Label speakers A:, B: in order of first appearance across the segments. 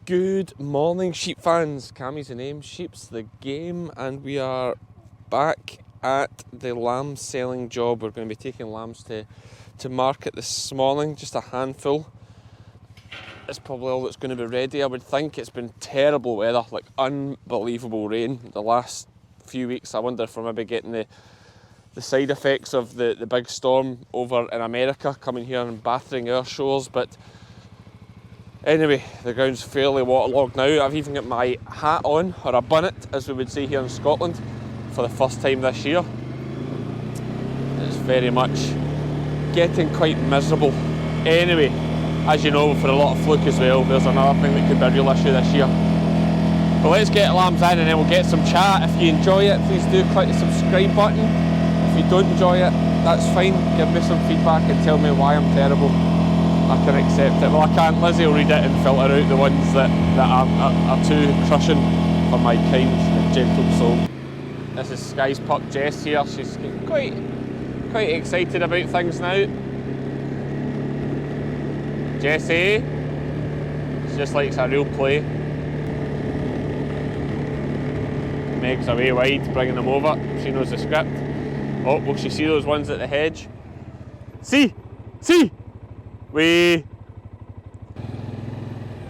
A: Good morning, sheep fans. Cammie's the name, sheep's the game, and we are back at the lambs selling job. We're going to be taking lambs to market this morning, just a handful. It's probably all that's going to be ready, I would think. It's been terrible weather, like unbelievable rain the last few weeks. I wonder if we're maybe getting the side effects of the big storm over in America coming here and battering our shores, but anyway, the ground's fairly waterlogged now. I've even got my hat on, or a bonnet as we would say here in Scotland, for the first time this year. It's very much getting quite miserable. Anyway, as you know, for a lot of fluke as well, there's another thing that could be a real issue this year. But let's get lambs in and then we'll get some chat. If you enjoy it, please do click the subscribe button. If you don't enjoy it, that's fine. Give me some feedback and tell me why I'm terrible. I can accept it. Well, I can't. Lizzie will read it and filter out the ones that are too crushing for my kind and gentle soul. This is Sky's pup Jess here. She's getting quite excited about things now. Jessie, she just likes a real play. Meg's away wide, bringing them over. She knows the script. Oh, will she see those ones at the hedge? See! Wee!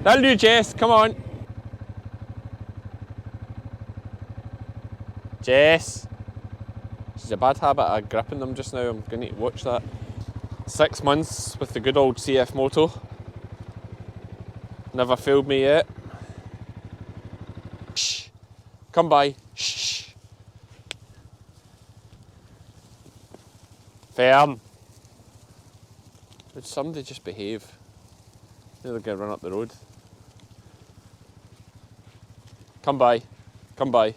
A: That'll do, Jess, come on. Jess! She's a bad habit of gripping them just now. I'm going to need to watch that. 6 months with the good old CF Moto. Never failed me yet. Shh! Come by. Shh! Firm! Would somebody just behave? They're going to run up the road. Come by. Good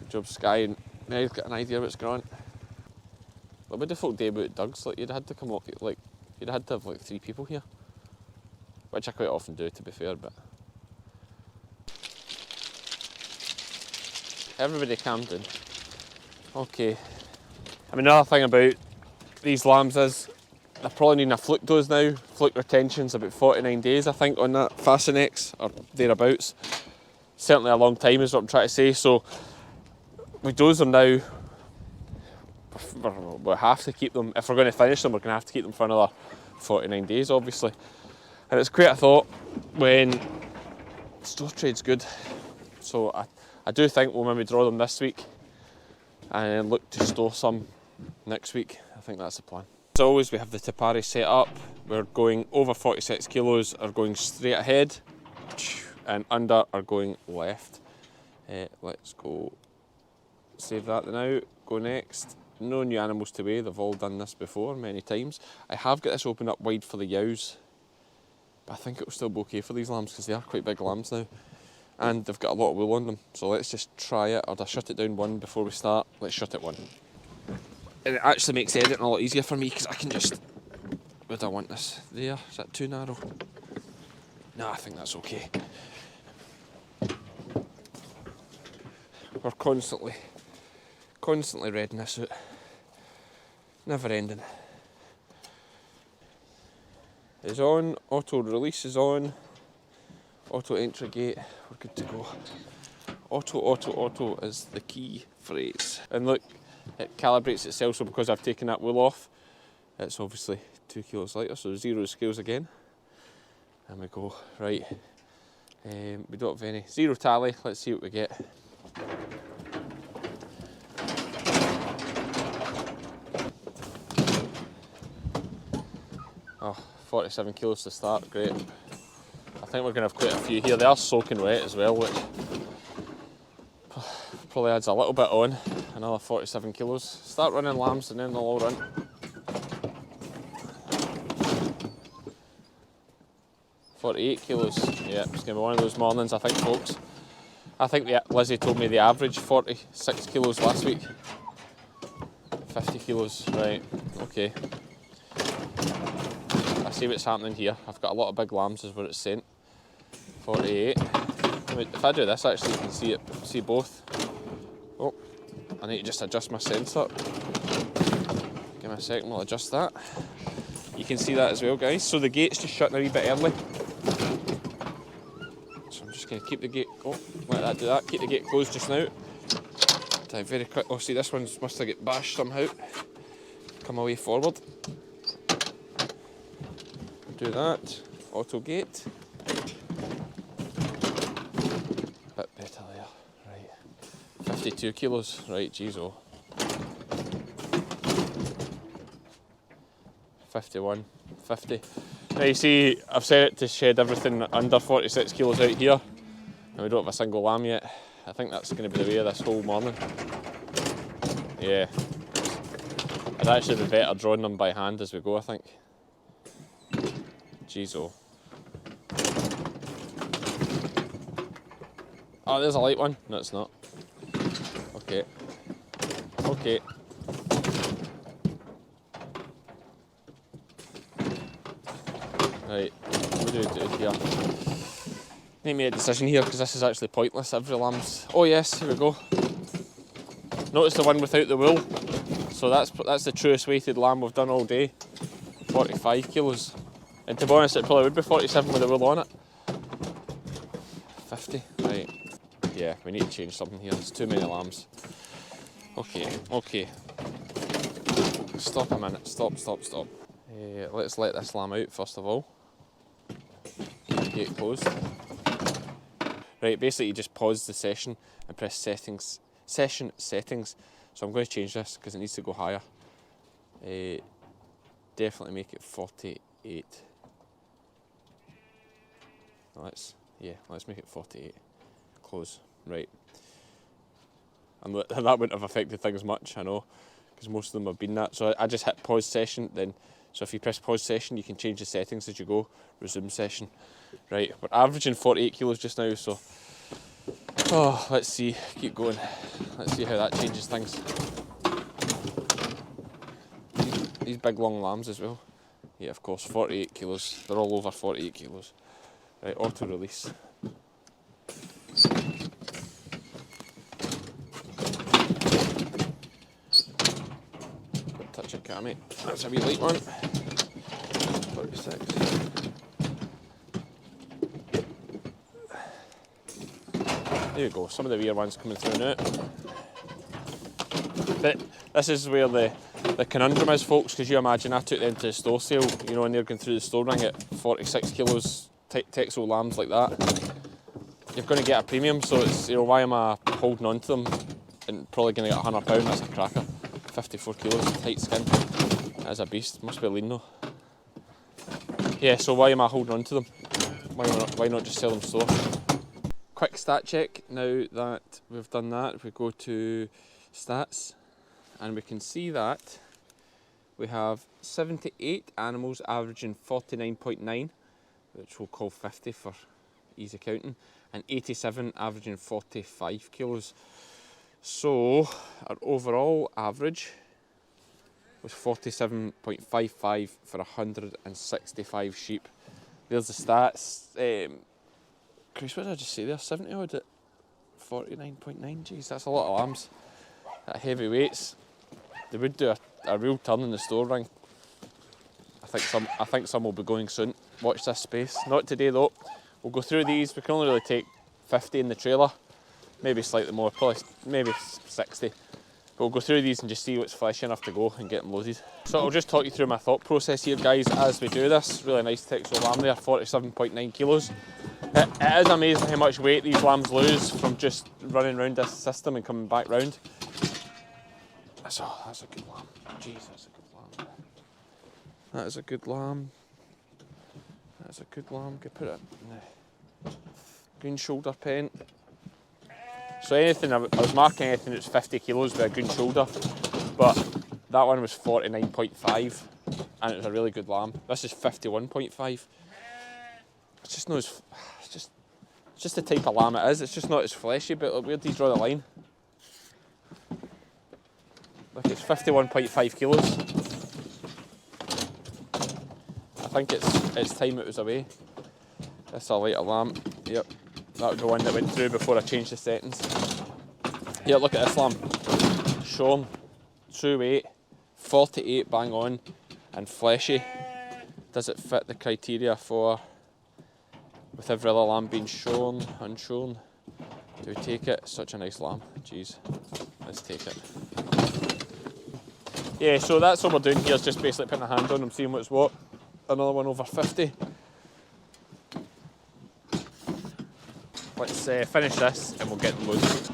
A: job, Sky. Now you've got an idea what's going on. What would the folk do about Doug's? Like you'd had to come up, like you'd had to have like 3 people here, which I quite often do, to be fair. But everybody calm down. Okay. I mean, another thing about these lambs is they're probably needing a fluke dose now. Fluke retention's about 49 days, I think, on that Fastenex, or thereabouts. Certainly a long time is what I'm trying to say. So we dose them now. We'll have to keep them, if we're going to finish them, we're going to have to keep them for another 49 days, obviously. And it's quite a thought when store trade's good. So I do think we'll maybe draw them this week and then look to store some next week. I think that's the plan. As always, we have the Tipari set up. We're going over 46 kilos are going straight ahead, and under are going left. Let's go save that now. Go next. No new animals to weigh. They've all done this before many times. I have got this opened up wide for the ewes, but I think it will still be okay for these lambs because they are quite big lambs now, and they've got a lot of wool on them. So let's just try it. Or I'll shut it down one before we start. Let's shut it one. And it actually makes editing a lot easier for me because I can just... Would I want this there? Is that too narrow? No, I think that's okay. We're constantly reading this out. Never ending. It's on, auto release is on, auto entry gate, we're good to go. Auto is the key phrase. And look, it calibrates itself, so because I've taken that wool off, it's obviously 2 kilos lighter, so 0 scales again. And we go, right, we don't have any. 0 tally, let's see what we get. Oh, 47 kilos to start, great. I think we're going to have quite a few here. They are soaking wet as well, which probably adds a little bit on. Another 47 kilos. Start running lambs and then they'll all run. $48 kilos. Yeah, it's going to be one of those mornings, I think, folks. I think Lizzie told me the average 46 kilos last week. 50 kilos, right, okay. I see what's happening here. I've got a lot of big lambs is where it's sent. 48. I mean, if I do this, actually you can see both. Oh, I need to just adjust my sensor. Give me a second, we'll adjust that. You can see that as well, guys. So the gate's just shutting a wee bit early. just going to keep the gate, let that do that, keep the gate closed just now. Very quick, oh see this one must have got bashed somehow. Come away forward. Do that, auto gate. Bit better there, right. 52 kilos, right, geez oh. 51, 50. Now you see, I've set it to shed everything under 46 kilos out here, and we don't have a single lamb yet. I think that's going to be the way of this whole morning. Yeah, it'd actually be better drawing them by hand as we go, I think. Jeez oh. Oh, there's a light one. No, it's not. Okay. Okay. Right, what do we do here? Need to make a decision here because this is actually pointless. Every lamb's. Oh yes, here we go. Notice the one without the wool. So that's the truest weighted lamb we've done all day. 45 kilos. And to be honest, it probably would be 47 with the wool on it. 50, right. Yeah, we need to change something here. There's too many lambs. Okay, okay. Stop a minute. Stop. Let's let this lamb out first of all. Gate closed. Right, basically you just pause the session and press session settings. So I'm going to change this because it needs to go higher. Definitely make it 48. Let's make it 48. Close. Right. And that wouldn't have affected things much, I know, because most of them have been that. So I just hit pause session then. So if you press pause session, you can change the settings as you go. Resume session. Right, we're averaging 48 kilos just now, so let's see, keep going. Let's see how that changes things. These big long lambs as well. Yeah, of course, 48 kilos. They're all over 48 kilos. Right, auto release. Touch of cami. That's a wee light one. 46. There you go, some of the weird ones coming through now. But this is where the conundrum is, folks, because you imagine I took them to the store sale, you know, and they're going through the store ring at 46 kilos, Texel lambs like that. You're going to get a premium, so it's, you know, why am I holding on to them and probably going to get £100? That's a cracker. 54 kilos, tight skin. That is a beast, must be lean though. Yeah, so why am I holding on to them? Why not just sell them store? Quick stat check now that we've done that. If we go to stats and we can see that we have 78 animals averaging 49.9, which we'll call 50 for easy counting, and 87 averaging 45 kilos. So our overall average was 47.55 for 165 sheep. There's the stats. Chris, what did I just say there? 70 odd at 49.9. Jeez, that's a lot of lambs at heavy weights. They would do a real turn in the store ring. I think some will be going soon. Watch this space. Not today though. We'll go through these. We can only really take 50 in the trailer, maybe slightly more, probably maybe 60. But we'll go through these and just see what's fleshy enough to go and get them loaded. So I'll just talk you through my thought process here, guys, as we do this. Really nice Texel lamb there, 47.9 kilos. It is amazing how much weight these lambs lose from just running around this system and coming back round. That's a good lamb. Jeez, that's a good lamb. That is a good lamb. That's a good lamb. Could put it in the green shoulder pen. So anything, I was marking anything that's 50 kilos with a green shoulder, but that one was 49.5 and it was a really good lamb. This is 51.5. It's just not as, it's just the type of lamb it is. It's just not as fleshy, but look, where do you draw the line? Look, it's 51.5 kilos. I think it's time it was away. That's a lighter lamb. Yep. That was the one that went through before I changed the settings. Here, look at this lamb. Show him. True weight, 48 bang on, and fleshy. Does it fit the criteria for with every other lamb being shown, unshown. Do we take it? Such a nice lamb. Jeez. Let's take it. Yeah, so that's what we're doing here, is just basically putting a hand on them, seeing what's what. Another one over 50. Let's finish this and we'll get them loose.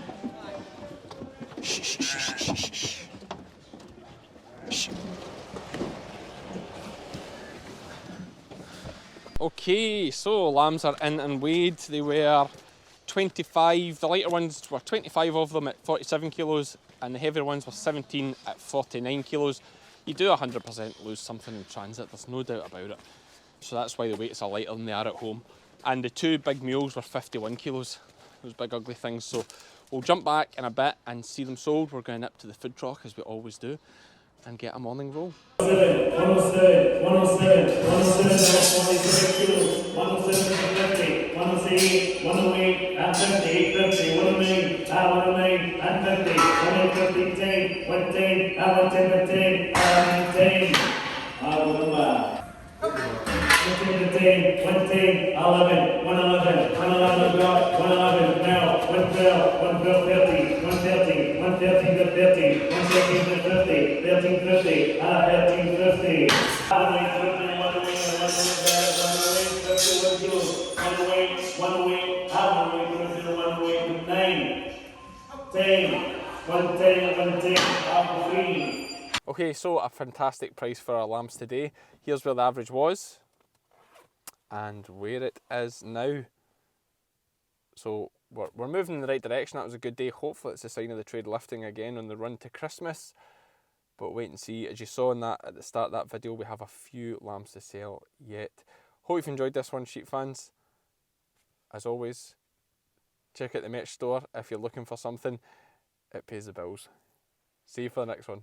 A: Okay, so lambs are in and weighed. They were 25, the lighter ones were 25 of them at 47 kilos and the heavier ones were 17 at 49 kilos. You do 100% lose something in transit, there's no doubt about it. So that's why the weights are lighter than they are at home. And the two big mules were 51 kilos, those big ugly things. So we'll jump back in a bit and see them sold. We're going up to the food truck as we always do and get a morning roll.
B: 107, 107, 107, 107 kilos, 107 108, 108 and 50, 50, 109 and 50, 150, 10, 110 and 110, 10 and 10. Remember. 110, 110, 11, 111, 111 got 111 now, 112, 112, 30, 113, 113 to 50, 113 to 50, 13, 50, 13, 50. 110,
A: Okay, so a fantastic price for our lambs today. Here's where the average was and where it is now. So we're moving in the right direction. That was a good day. Hopefully it's a sign of the trade lifting again on the run to Christmas. But wait and see. As you saw in that at the start of that video, we have a few lambs to sell yet. Hope you've enjoyed this one, sheep fans. As always, check out the merch store if you're looking for something. It pays the bills. See you for the next one.